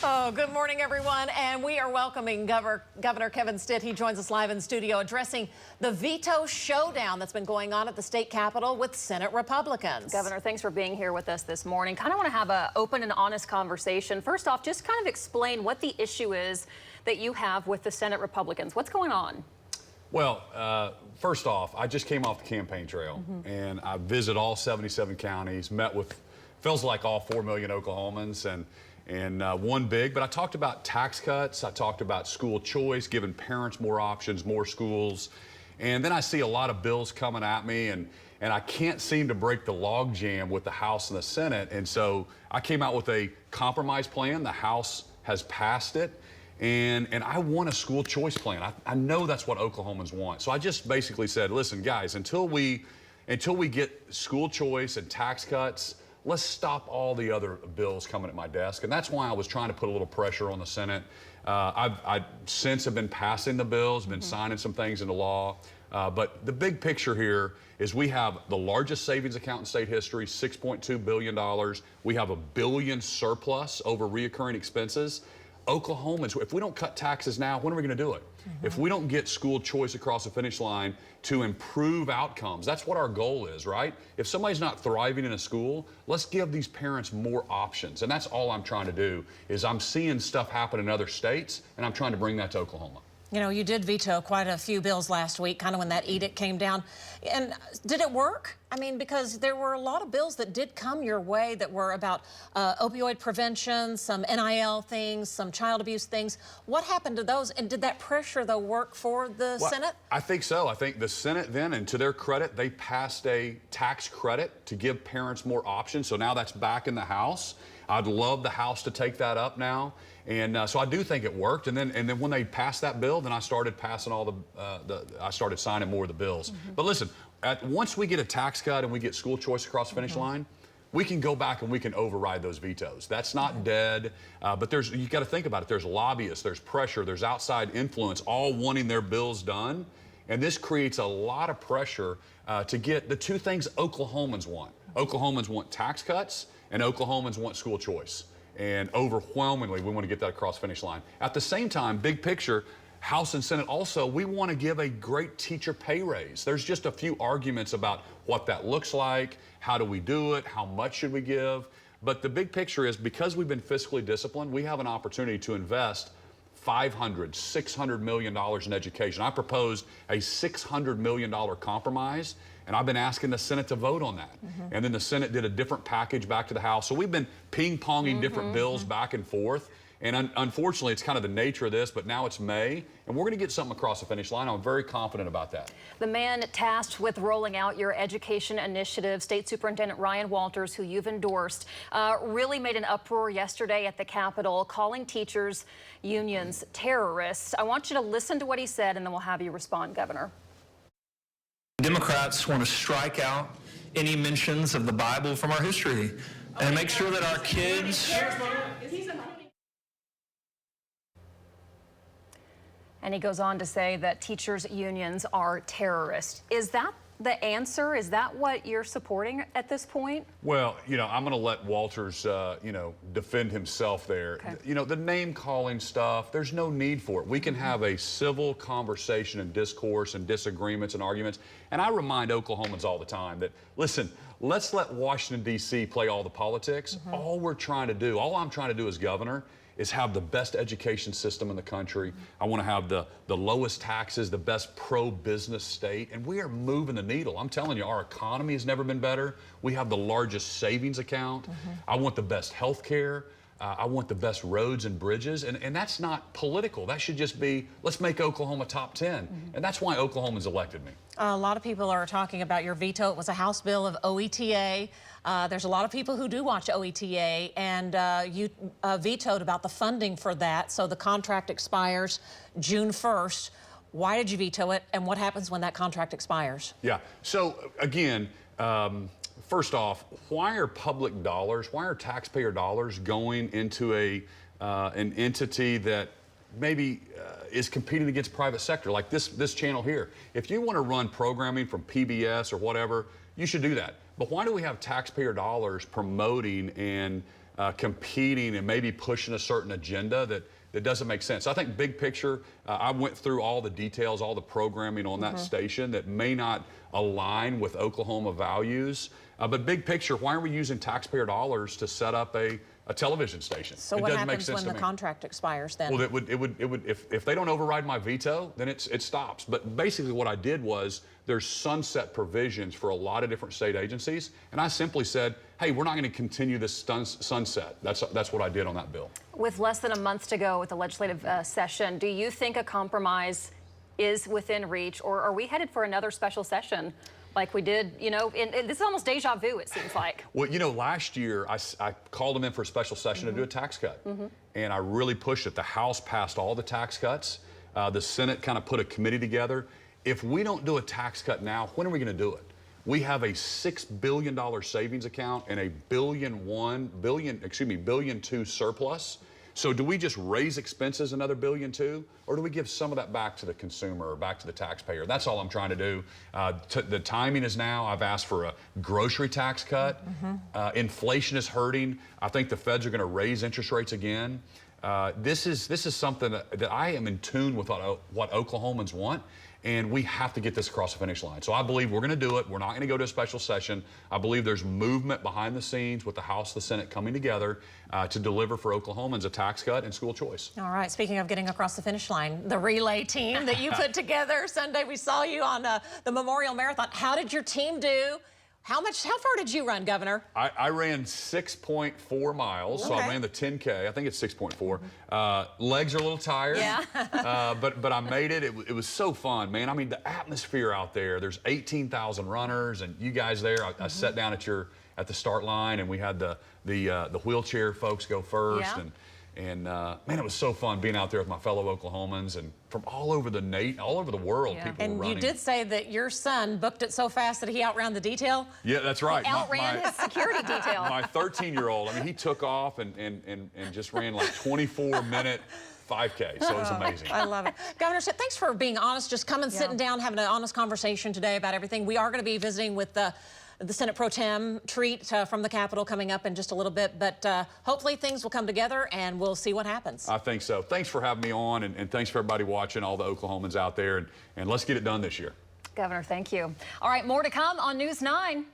Oh, good morning, everyone. And we are welcoming Governor Kevin Stitt. He joins us live in studio addressing the veto showdown that's been going on at the state capitol with Senate Republicans. Governor, thanks for being here with us this morning. Kind of want to have an open and honest conversation. First off, just kind of explain what the issue is that you have with the Senate Republicans. What's going on? Well, first off, I just came off the campaign trail, and I visited all 77 counties, met with, feels like all 4 million Oklahomans, and won big. But I talked about tax cuts, I talked about school choice, giving parents more options, more schools. And then I see a lot of bills coming at me, and I can't seem to break the log jam with the House and the Senate. And so I came out with a compromise plan. The House has passed it. And I want a school choice plan. I know that's what Oklahomans want. So I just basically said, listen, guys, until we get school choice and tax cuts, let's stop all the other bills coming at my desk. And that's why I was trying to put a little pressure on the Senate. I've since have been passing the bills, been signing some things into law. But the big picture here is we have the largest savings account in state history, $6.2 billion. We have $1 billion surplus over reoccurring expenses. Oklahomans, if we don't cut taxes now, when are we going to do it? If we don't get school choice across the finish line to improve outcomes, that's what our goal is, right? If somebody's not thriving in a school, let's give these parents more options. And that's all I'm trying to do, is I'm seeing stuff happen in other states, and I'm trying to bring that to Oklahoma. You know, you did veto quite a few bills last week, kind of when that edict came down. And did it work? I mean, because there were a lot of bills that did come your way that were about opioid prevention, some NIL things, some child abuse things. What happened to those? And did that pressure, though, work for the Senate? I think so. I think the Senate then, and to their credit, they passed a tax credit to give parents more options. So now that's back in the House. I'd love the House to take that up now. And so I do think it worked. And then when they passed that bill, then I started passing all I started signing more of the bills. But listen, once we get a tax cut and we get school choice across the finish line, we can go back and we can override those vetoes. That's not dead, but you got to think about it. There's lobbyists, there's pressure, there's outside influence, all wanting their bills done. And this creates a lot of pressure to get the two things Oklahomans want. Oklahomans want tax cuts, and Oklahomans want school choice. And overwhelmingly, we want to get that across the finish line. At the same time, big picture, House and Senate also, we want to give a great teacher pay raise. There's just a few arguments about what that looks like, how do we do it, how much should we give. But the big picture is, because we've been fiscally disciplined, we have an opportunity to invest $500, $600 million in education. I proposed a $600 million compromise, and I've been asking the Senate to vote on that. And then the Senate did a different package back to the House. So we've been ping-ponging different bills back and forth. And unfortunately, it's kind of the nature of this, but now it's May, and we're going to get something across the finish line. I'm very confident about that. The man tasked with rolling out your education initiative, State Superintendent Ryan Walters, who you've endorsed, really made an uproar yesterday at the Capitol, calling teachers' unions terrorists. I want you to listen to what he said, and then we'll have you respond, Governor. Democrats want to strike out any mentions of the Bible from our history and make sure that our kids... And he goes on to say that teachers' unions are terrorists. Is that the answer? Is that what you're supporting at this point? Well, you know, I'm going to let Walters, defend himself there. Okay. You know, the name-calling stuff, there's no need for it. We can have a civil conversation and discourse and disagreements and arguments. And I remind Oklahomans all the time that, listen, let's let Washington, D.C. play all the politics. All I'm trying to do as governor is have the best education system in the country. I want to have the lowest taxes, the best pro-business state, and we are moving the needle. I'm telling you, our economy has never been better. We have the largest savings account. I want the best health care. I want the best roads and bridges, and that's not political. That should just be, let's make Oklahoma top 10, and that's why Oklahomans elected me. A lot of people are talking about your veto. It was a House bill of OETA. There's a lot of people who do watch OETA, and you vetoed about the funding for that, so the contract expires June 1st. Why did you veto it, and what happens when that contract expires? Yeah, so again, first off, why are public dollars, why are taxpayer dollars going into an entity that maybe is competing against private sector, like this channel here? If you want to run programming from PBS or whatever, you should do that. But why do we have taxpayer dollars promoting and competing and maybe pushing a certain agenda that doesn't make sense. I think big picture, I went through all the details, all the programming on that station that may not align with Oklahoma values. But big picture, why aren't we using taxpayer dollars to set up a television station? So what happens when the contract expires then? Well, it would if they don't override my veto, then it stops. But basically what I did was there's sunset provisions for a lot of different state agencies, and I simply said, hey, we're not going to continue this sunset. That's what I did on that bill. With less than a month to go with the legislative session, do you think a compromise is within reach, or are we headed for another special session like we did, this is almost deja vu, it seems like. Well, last year I called them in for a special session to do a tax cut, and I really pushed it. The House passed all the tax cuts. The Senate kind of put a committee together. If we don't do a tax cut now, when are we going to do it? We have a $6 billion savings account and a $1.2 billion surplus. So do we just raise expenses another $1.2 billion, or do we give some of that back to the consumer or back to the taxpayer? That's all I'm trying to do. The timing is now. I've asked for a grocery tax cut. Inflation is hurting. I think the feds are going to raise interest rates again. This is something that I am in tune with what Oklahomans want, and we have to get this across the finish line. So I believe we're going to do it. We're not going to go to a special session. I believe there's movement behind the scenes with the House, the Senate coming together to deliver for Oklahomans a tax cut and school choice. All right, speaking of getting across the finish line, the relay team that you put together Sunday, we saw you on the Memorial Marathon. How did your team do? How far did you run, Governor? I ran 6.4 miles, so I ran the 10K. I think it's 6.4. Legs are a little tired, but I made it. It was so fun, man. I mean, the atmosphere out there. There's 18,000 runners, and you guys there. I sat down at the start line, and we had the wheelchair folks go first, and man, it was so fun being out there with my fellow Oklahomans and from all over the world. People were running. You did say that your son booked it so fast that he outran the detail. Yeah, that's right. He outran his security detail. My 13-year-old, I mean, he took off and just ran like 24-minute 5K, so it was amazing. I love it. Governor, thanks for being honest, just coming, sitting down, having an honest conversation today about everything. We are going to be visiting with the Senate Pro Tem treat from the Capitol coming up in just a little bit, but hopefully things will come together and we'll see what happens. I think so. Thanks for having me on, and thanks for everybody watching, all the Oklahomans out there, and let's get it done this year. Governor, thank you. All right, more to come on News 9.